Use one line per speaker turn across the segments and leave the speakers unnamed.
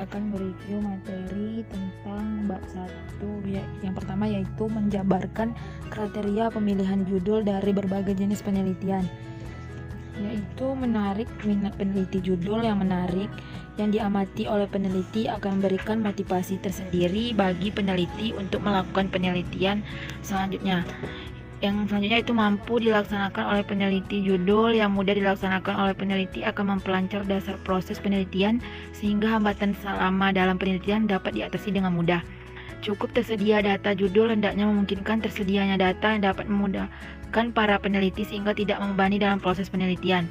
saya akan mereview materi tentang bab 1 yang pertama, yaitu menjabarkan kriteria pemilihan judul dari berbagai jenis penelitian, yaitu menarik minat peneliti. Judul yang menarik yang diamati oleh peneliti akan memberikan motivasi tersendiri bagi peneliti untuk melakukan penelitian selanjutnya. Yang selanjutnya itu mampu dilaksanakan oleh peneliti. Judul yang mudah dilaksanakan oleh peneliti akan memperlancar dasar proses penelitian sehingga hambatan selama dalam penelitian dapat diatasi dengan mudah. Cukup tersedia data. Judul hendaknya memungkinkan tersedianya data yang dapat memudahkan para peneliti sehingga tidak membebani dalam proses penelitian.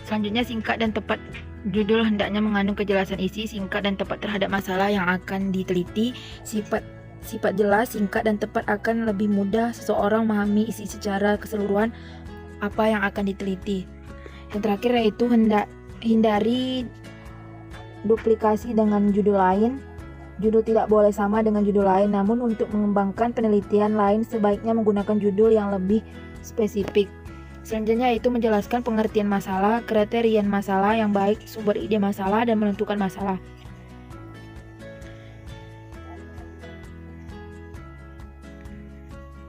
Selanjutnya, singkat dan tepat. Judul hendaknya mengandung kejelasan isi, singkat dan tepat terhadap masalah yang akan diteliti. Sifat jelas, singkat, dan tepat akan lebih mudah seseorang memahami isi secara keseluruhan apa yang akan diteliti. Yang terakhir yaitu hindari duplikasi dengan judul lain. Judul tidak boleh sama dengan judul lain, namun untuk mengembangkan penelitian lain sebaiknya menggunakan judul yang lebih spesifik. Selanjutnya yaitu menjelaskan pengertian masalah, kriteria masalah yang baik, sumber ide masalah, dan menentukan masalah.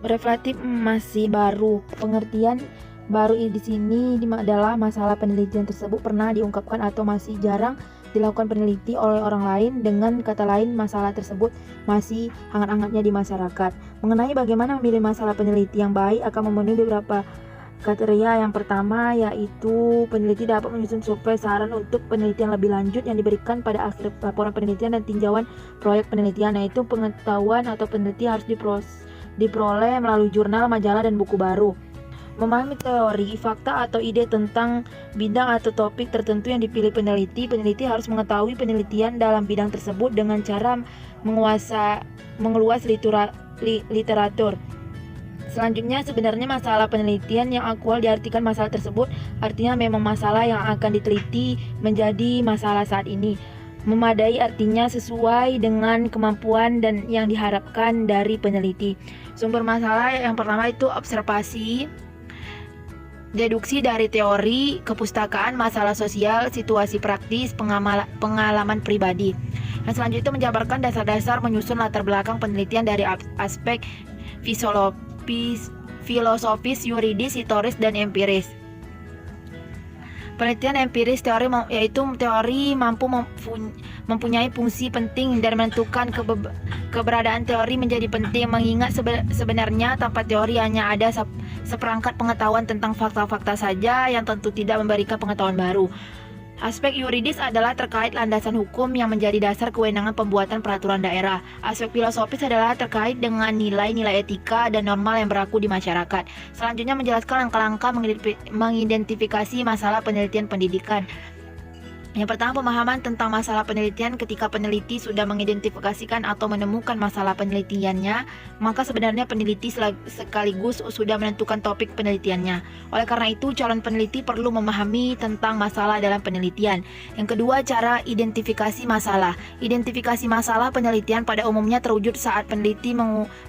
Refleksif masih baru. Pengertian baru di sini adalah masalah penelitian tersebut pernah diungkapkan atau masih jarang dilakukan peneliti oleh orang lain. Dengan kata lain, masalah tersebut masih hangat-hangatnya di masyarakat. Mengenai bagaimana memilih masalah peneliti yang baik akan memenuhi beberapa kriteria. Yang pertama yaitu peneliti dapat menyusun survei saran untuk penelitian lebih lanjut yang diberikan pada akhir laporan penelitian dan tinjauan proyek penelitian, yaitu pengetahuan atau peneliti harus diperoleh melalui jurnal, majalah, dan buku baru. Memahami teori, fakta, atau ide tentang bidang atau topik tertentu yang dipilih peneliti. Peneliti harus mengetahui penelitian dalam bidang tersebut dengan cara mengeluas literatur. Selanjutnya, sebenarnya masalah penelitian yang aktual diartikan masalah tersebut artinya memang masalah yang akan diteliti menjadi masalah saat ini. Memadai artinya sesuai dengan kemampuan dan yang diharapkan dari peneliti. Sumber masalah yang pertama itu observasi, deduksi dari teori, kepustakaan, masalah sosial, situasi praktis, pengalaman pribadi. Yang selanjutnya itu menjabarkan dasar-dasar menyusun latar belakang penelitian dari aspek filosofis, yuridis, historis, dan empiris. Penelitian empiris teori yaitu teori mampu mempunyai fungsi penting dan menentukan keberadaan teori menjadi penting, mengingat sebenarnya tanpa teori hanya ada seperangkat pengetahuan tentang fakta-fakta saja yang tentu tidak memberikan pengetahuan baru. Aspek yuridis adalah terkait landasan hukum yang menjadi dasar kewenangan pembuatan peraturan daerah. Aspek filosofis adalah terkait dengan nilai-nilai etika dan normal yang berlaku di masyarakat. Selanjutnya menjelaskan langkah-langkah mengidentifikasi masalah penelitian pendidikan. Yang pertama, pemahaman tentang masalah penelitian. Ketika peneliti sudah mengidentifikasikan atau menemukan masalah penelitiannya, maka sebenarnya peneliti sekaligus sudah menentukan topik penelitiannya. Oleh karena itu, calon peneliti perlu memahami tentang masalah dalam penelitian. Yang kedua, cara identifikasi masalah. Identifikasi masalah penelitian pada umumnya terwujud saat peneliti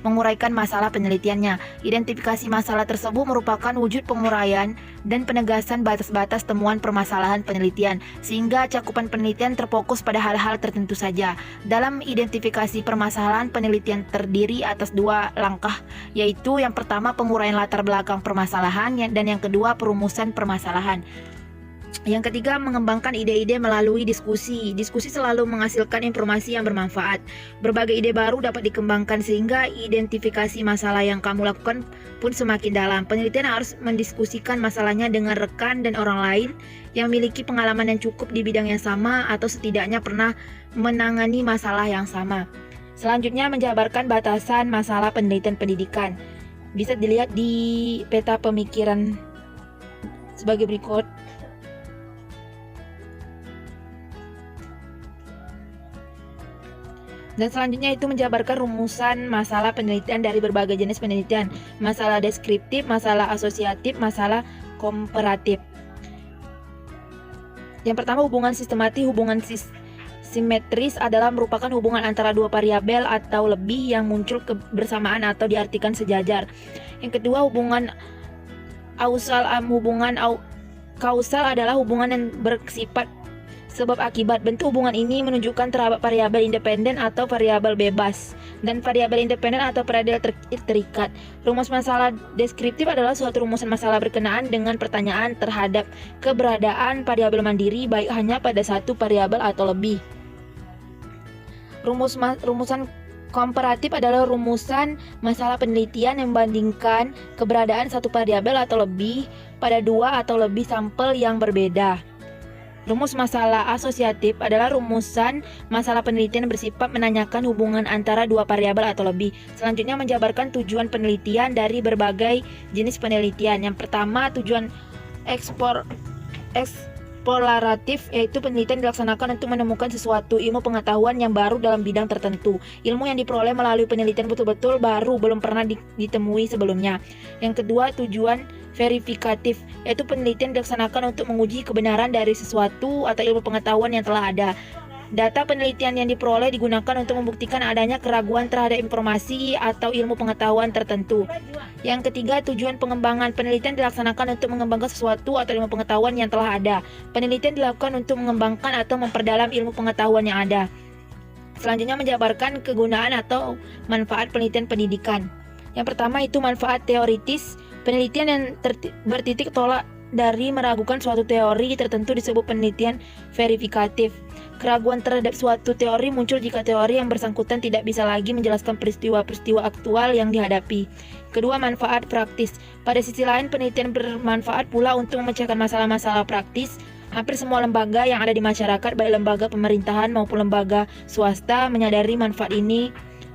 menguraikan masalah penelitiannya. Identifikasi masalah tersebut merupakan wujud penguraian dan penegasan batas-batas temuan permasalahan penelitian, sehingga cakupan penelitian terfokus pada hal-hal tertentu saja. Dalam identifikasi permasalahan, penelitian terdiri atas dua langkah, yaitu yang pertama penguraian latar belakang permasalahan dan yang kedua perumusan permasalahan. Yang ketiga, mengembangkan ide-ide melalui diskusi. Diskusi selalu menghasilkan informasi yang bermanfaat. Berbagai ide baru dapat dikembangkan sehingga identifikasi masalah yang kamu lakukan pun semakin dalam. Penelitian harus mendiskusikan masalahnya dengan rekan dan orang lain yang memiliki pengalaman yang cukup di bidang yang sama atau setidaknya pernah menangani masalah yang sama. Selanjutnya, menjabarkan batasan masalah penelitian pendidikan. Bisa dilihat di peta pemikiran sebagai berikut. Dan selanjutnya itu menjabarkan rumusan masalah penelitian dari berbagai jenis penelitian. Masalah deskriptif, masalah asosiatif, masalah komparatif. Yang pertama, hubungan sistematis. Hubungan simetris adalah merupakan hubungan antara dua variabel atau lebih yang muncul bersamaan atau diartikan sejajar. Yang kedua, hubungan kausal adalah hubungan yang bersifat Sebab akibat. Bentuk hubungan ini menunjukkan terdapat variabel independen atau variabel bebas dan variabel independen atau variabel terikat. Rumus masalah deskriptif adalah suatu rumusan masalah berkenaan dengan pertanyaan terhadap keberadaan variabel mandiri baik hanya pada satu variabel atau lebih. Rumusan komparatif adalah rumusan masalah penelitian yang membandingkan keberadaan satu variabel atau lebih pada dua atau lebih sampel yang berbeda. Rumus masalah asosiatif adalah rumusan masalah penelitian bersifat menanyakan hubungan antara dua variabel atau lebih. Selanjutnya menjabarkan tujuan penelitian dari berbagai jenis penelitian. Yang pertama, tujuan eksploratif, yaitu penelitian dilaksanakan untuk menemukan sesuatu ilmu pengetahuan yang baru dalam bidang tertentu. Ilmu yang diperoleh melalui penelitian betul-betul baru, belum pernah ditemui sebelumnya. Yang kedua, tujuan verifikatif, yaitu penelitian dilaksanakan untuk menguji kebenaran dari sesuatu atau ilmu pengetahuan yang telah ada. Data penelitian yang diperoleh digunakan untuk membuktikan adanya keraguan terhadap informasi atau ilmu pengetahuan tertentu. Yang ketiga, tujuan pengembangan. Penelitian dilaksanakan untuk mengembangkan sesuatu atau ilmu pengetahuan yang telah ada. Penelitian dilakukan untuk mengembangkan atau memperdalam ilmu pengetahuan yang ada. Selanjutnya menjabarkan kegunaan atau manfaat penelitian pendidikan. Yang pertama itu manfaat teoritis. Penelitian yang bertitik tolak dari meragukan suatu teori tertentu disebut penelitian verifikatif. Keraguan terhadap suatu teori muncul jika teori yang bersangkutan tidak bisa lagi menjelaskan peristiwa-peristiwa aktual yang dihadapi. Kedua, manfaat praktis. Pada sisi lain, penelitian bermanfaat pula untuk memecahkan masalah-masalah praktis. Hampir semua lembaga yang ada di masyarakat, baik lembaga pemerintahan maupun lembaga swasta, menyadari manfaat ini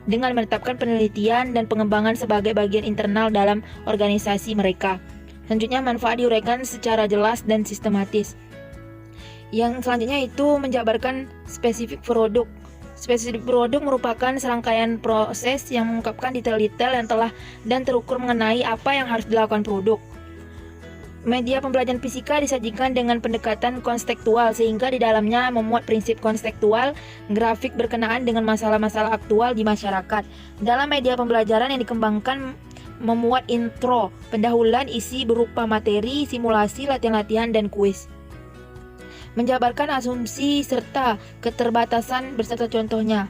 dengan menetapkan penelitian dan pengembangan sebagai bagian internal dalam organisasi mereka. Selanjutnya, manfaat diuraikan secara jelas dan sistematis. Yang selanjutnya itu menjabarkan spesifik produk. Spesifik produk merupakan serangkaian proses yang mengungkapkan detail-detail yang telah dan terukur mengenai apa yang harus dilakukan produk. Media pembelajaran fisika disajikan dengan pendekatan konstekstual sehingga di dalamnya memuat prinsip konstekstual grafik berkenaan dengan masalah-masalah aktual di masyarakat. Dalam media pembelajaran yang dikembangkan memuat intro, pendahuluan isi berupa materi, simulasi, latihan-latihan, dan kuis. Menjabarkan asumsi serta keterbatasan beserta contohnya.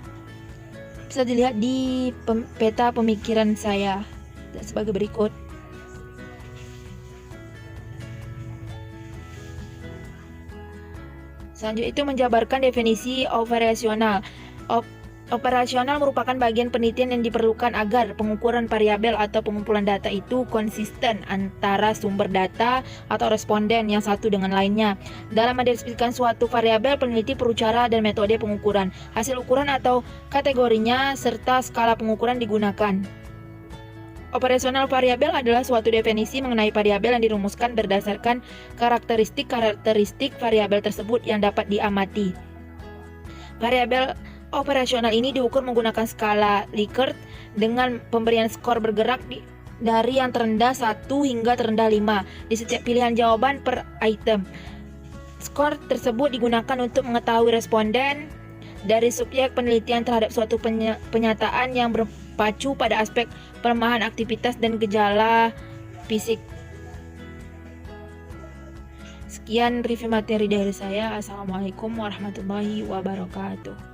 Bisa dilihat di peta pemikiran saya sebagai berikut. Selanjutnya itu menjabarkan definisi operasional. Operasional merupakan bagian penelitian yang diperlukan agar pengukuran variabel atau pengumpulan data itu konsisten antara sumber data atau responden yang satu dengan lainnya. Dalam mendeskripsikan suatu variabel, peneliti perlu cara dan metode pengukuran, hasil ukuran atau kategorinya, serta skala pengukuran digunakan. Operasional variabel adalah suatu definisi mengenai variabel yang dirumuskan berdasarkan karakteristik variabel tersebut yang dapat diamati. Variabel operasional ini diukur menggunakan skala Likert dengan pemberian skor bergerak dari yang terendah 1 hingga terendah 5 di setiap pilihan jawaban per item. Skor tersebut digunakan untuk mengetahui responden dari subjek penelitian terhadap suatu penyataan yang berpacu pada aspek pelemahan aktivitas dan gejala fisik. Sekian review materi dari saya. Assalamualaikum warahmatullahi wabarakatuh.